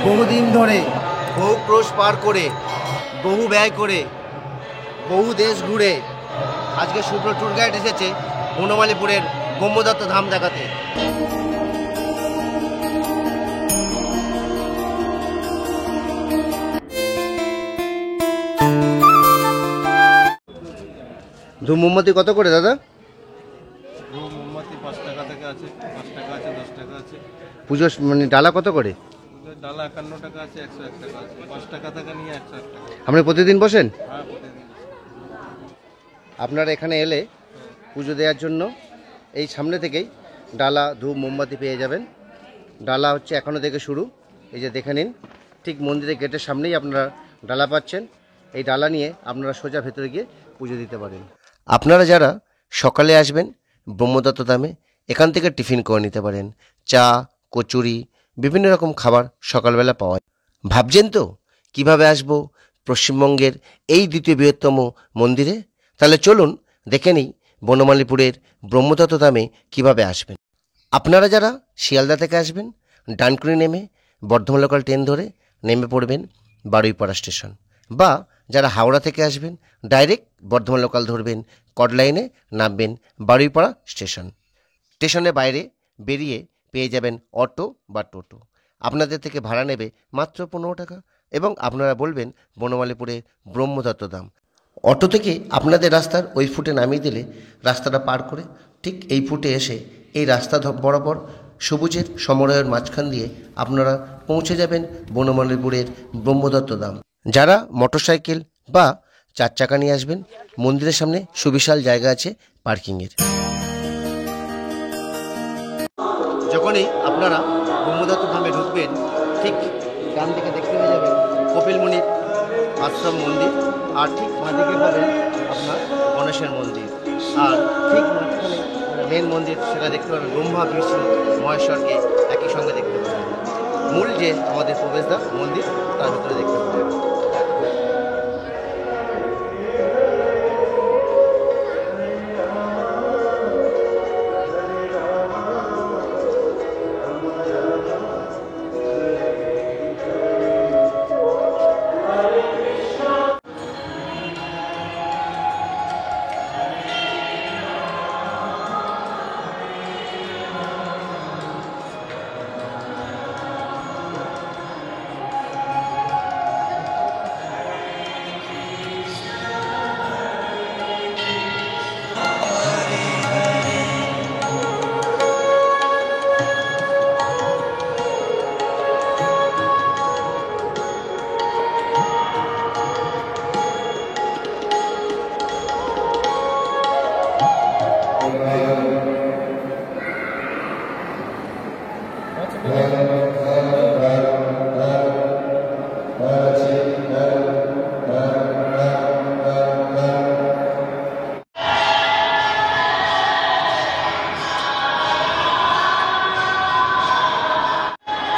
বহুদিন ধরে বহু ক্রোশ পার করে বহু ব্যয় করে বহু দেশ ঘুরে আজকে শুভ্র ট্যুর গাইড এসেছে বনমালীপুরের ব্রহ্মদত্ত ধাম দেখাতে। ধূপ মোমবাতি কত করে দাদা? ধূপ মোমবাতি 5 টাকা থেকে আছে, 5 টাকা আছে, 10 টাকা আছে। পুজো মানে ডালা কত করে? ডালা 51 টাকা আছে, 101 টাকা আছে, 5 টাকা থেকে নিয়ে 101 টাকা। আপনি প্রতিদিন বসেন? হ্যাঁ, প্রতিদিন। আপনারা এখানে এলে পুজো দেওয়ার জন্য এই সামনে থেকেই ডালা ধূপ মোমবাতি পেয়ে যাবেন। ডালা হচ্ছে এখনো থেকে শুরু, এই যে দেখে নিন, ঠিক মন্দিরের গেটের সামনেই আপনারা ডালা পাচ্ছেন। এই ডালা নিয়ে আপনারা সোজা ভেতরে গিয়ে পুজো দিতে পারেন। আপনারা যারা সকালে আসবেন ব্রহ্মদত্ত ধামে, এখান থেকে টিফিন করে নিতে পারেন। চা, কচুরি, বিভিন্ন রকম খাবার সকালবেলা পাওয়া যায়। ভাবছেন তো কিভাবে আসব পশ্চিমবঙ্গের এই দ্বিতীয় বৃহত্তম মন্দিরে? তাহলে চলুন দেখে নিই বনমালীপুরের ব্রহ্মদত্ত ধামে কিভাবে আসবেন। আপনারা যারা শিয়ালদা থেকে আসবেন, ডানকুনি নেমে বর্ধমান লোকাল ট্রেন ধরে নেমে পড়বেন বারুইপাড়া স্টেশন, বা যারা হাওড়া থেকে আসবেন ডাইরেক্ট বর্ধমান লোকাল ধরবেন, কড লাইনে নামবেন বারুইপাড়া স্টেশন। স্টেশনের বাইরে বেরিয়ে পেয়ে যাবেন অটো বা টোটো। আপনাদের থেকে ভাড়া নেবে মাত্র 15 টাকা, এবং আপনারা বলবেন বনমালীপুরে ব্রহ্মদত্ত ধাম। অটো থেকে আপনাদের রাস্তার ওই ফুটে নামিয়ে দিলে রাস্তাটা পার করে ঠিক এই ফুটে এসে এই রাস্তা বরাবর সবুজের সমরয়ের মাঝখান দিয়ে আপনারা পৌঁছে যাবেন বনমালীপুরের ব্রহ্মদত্ত ধাম। যারা মোটরসাইকেল বা 4 চাকা নিয়ে আসবেন, মন্দিরের সামনে সুবিশাল জায়গা আছে পার্কিংয়ের। যখনই আপনারা ব্রহ্মদত্ত ধামে ঢুকবেন, ঠিক ডান দিকে দেখতে পেয়ে যাবেন কপিল মুনির আশ্রম মন্দির, আর ঠিক বাঁদিকে পাবেন আপনার গণেশের মন্দির, আর ঠিক মাঝখানে মেন মন্দির, সেটা দেখতে পাবেন ব্রহ্মা বিষ্ণু মহেশ্বরকে একই সঙ্গে দেখতে পাবেন। মূল যে আমাদের প্রবেশদ্বার মন্দির, তার ভিতরে দেখতে পাবেন।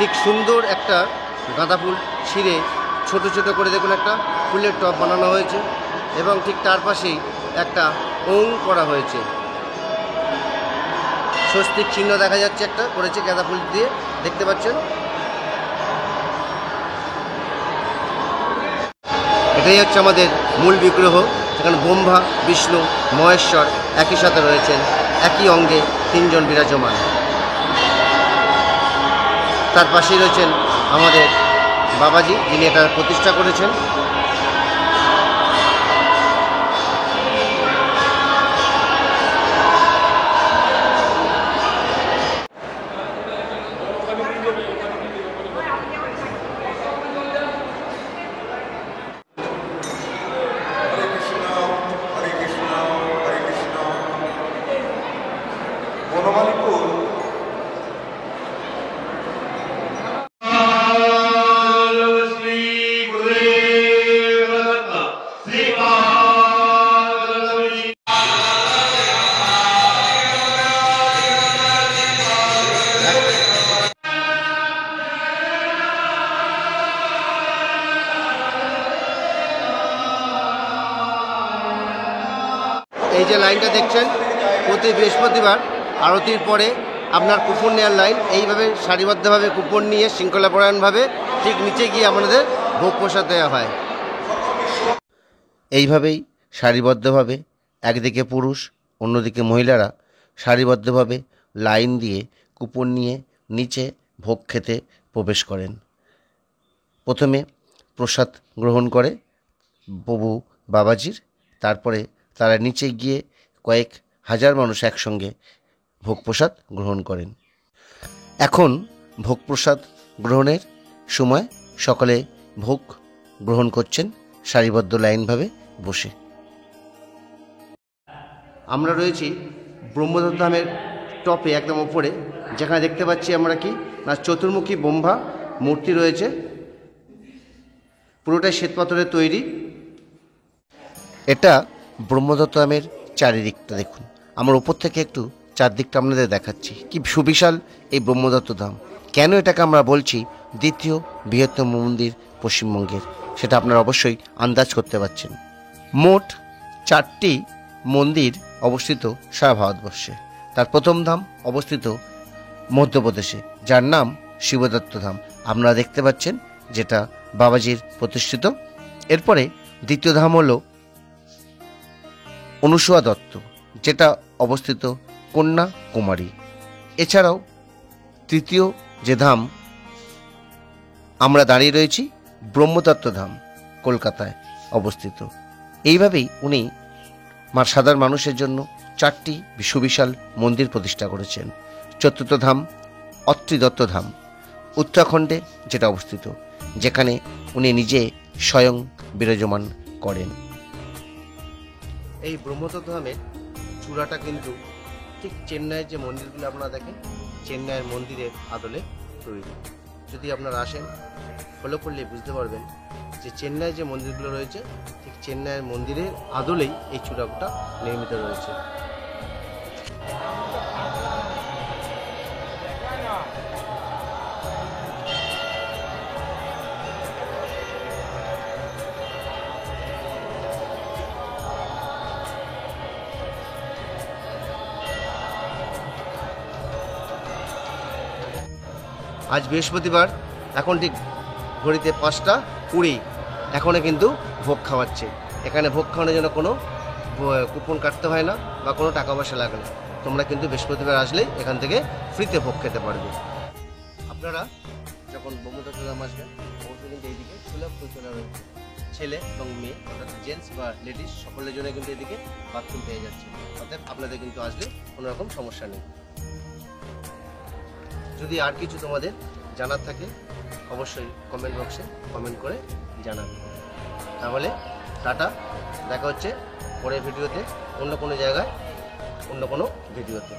ঠিক সুন্দর একটা গাঁদা ফুল ছিঁড়ে ছোট ছোট করে দেখুন একটা ফুলের টব বানানো হয়েছে, এবং ঠিক তার পাশেই একটা ওং করা হয়েছে। স্বস্তিক চিহ্ন দেখা যাচ্ছে, একটা করেছে গাঁদা ফুল দিয়ে, দেখতে পাচ্ছেন। এটাই হচ্ছে আমাদের মূল বিগ্রহ, যেখানে ব্রহ্মা বিষ্ণু মহেশ্বর একই সাথে রয়েছেন, একই অঙ্গে 3 জন বিরাজমান। তার পাশেই রয়েছেন আমাদের বাবাজি, যিনি এটা প্রতিষ্ঠা করেছেন। এই যে লাইনটা দেখছেন, প্রতি বৃহস্পতিবার আরতির পরে আপনার কুপন নেওয়ার লাইন। এইভাবে সারিবদ্ধভাবে কুপন নিয়ে শৃঙ্খলাপরায়ণভাবে ঠিক নিচে গিয়ে আমাদের ভোগ প্রসাদ দেওয়া হয়। এইভাবেই সারিবদ্ধভাবে একদিকে পুরুষ অন্যদিকে মহিলারা সারিবদ্ধভাবে লাইন দিয়ে কুপন নিয়ে নিচে ভোগ খেতে প্রবেশ করেন। প্রথমে প্রসাদ গ্রহণ করে প্রভু বাবাজির, তারপরে তারা নিচে গিয়ে কয়েক হাজার মানুষ একসঙ্গে ভোগ প্রসাদ গ্রহণ করেন। এখন ভোগ প্রসাদ গ্রহণের সময় সকলে ভোগ গ্রহণ করছেন সারিবদ্ধ লাইনভাবে বসে। আমরা রয়েছি ব্রহ্মদত্ত ধামের টপে একদম ওপরে, যেখানে দেখতে পাচ্ছি আমরা কি না চতুর্মুখী ব্রহ্মা মূর্তি রয়েছে, পুরোটাই শ্বেতপাথরের তৈরি। এটা ব্রহ্মদত্ত ধামের চারিদিকটা দেখুন, আমার উপর থেকে একটু চারদিকটা আপনাদের দেখাচ্ছি। কি সুবিশাল এই ব্রহ্মদত্ত ধাম। কেন এটাকে আমরা বলছি দ্বিতীয় বৃহত্তম মন্দির পশ্চিমবঙ্গের, সেটা আপনারা অবশ্যই আন্দাজ করতে পারছেন। মোট 4টি মন্দির অবস্থিত সারা ভারতবর্ষে। তার প্রথম ধাম অবস্থিত মধ্যপ্রদেশে, যার নাম শিবদত্ত ধাম, আপনারা দেখতে পাচ্ছেন, যেটা বাবাজির প্রতিষ্ঠিত। এরপরে দ্বিতীয় ধাম হলো অনুসুয়া দত্ত, যেটা অবস্থিত কন্যাকুমারী। এছাড়াও তৃতীয় যে ধাম আমরা দাঁড়িয়ে রয়েছি, ব্রহ্মদত্ত ধাম, কলকাতায় অবস্থিত। এইভাবেই উনি সাধারণ মানুষের জন্য 4টি সুবিশাল মন্দির প্রতিষ্ঠা করেছেন। চতুর্থ ধাম অত্রি দত্ত ধাম, উত্তরাখণ্ডে যেটা অবস্থিত, যেখানে উনি নিজে স্বয়ং বিরাজমান করেন। এই ব্রহ্মদত্ত ধামের চূড়াটা কিন্তু ঠিক চেন্নাইয়ের যে মন্দিরগুলো আপনারা দেখেন, চেন্নাইয়ের মন্দিরের আদলে তৈরি। যদি আপনারা আসেন ফলো করলে বুঝতে পারবেন যে চেন্নাই যে মন্দিরগুলো রয়েছে, ঠিক চেন্নাইয়ের মন্দিরের আদলেই এই চূড়াটা নির্মিত রয়েছে। আজ বৃহস্পতিবার, এখন ঠিক ঘড়িতে 5টা 20, এখনও কিন্তু ভোগ খাওয়াচ্ছে। এখানে ভোগ খাওয়ানোর জন্য কোনো কুপন কাটতে হয় না বা কোনো টাকা পয়সা লাগে না। তোমরা কিন্তু বৃহস্পতিবার আসলেই এখান থেকে ফ্রিতে ভোগ খেতে পারবে। আপনারা যখন ব্রহ্মদত্ত ধাম আসবেন অবশ্যই কিন্তু এইদিকে সুলভ শৌচালয় রয়েছে। ছেলে এবং মেয়ে অর্থাৎ জেন্টস বা লেডিস সকলের জন্য কিন্তু এদিকে বাথরুম পেয়ে যাচ্ছে। অর্থাৎ আপনাদের কিন্তু আসলে কোনো রকম সমস্যা নেই। যদি আর কিছু তোমাদের জানার থাকে অবশ্যই কমেন্ট বক্সে কমেন্ট করে জানাবে। তাহলে টাটা, দেখা হচ্ছে পরের ভিডিওতে, অন্য কোনো জায়গায়, অন্য কোনো ভিডিওতে।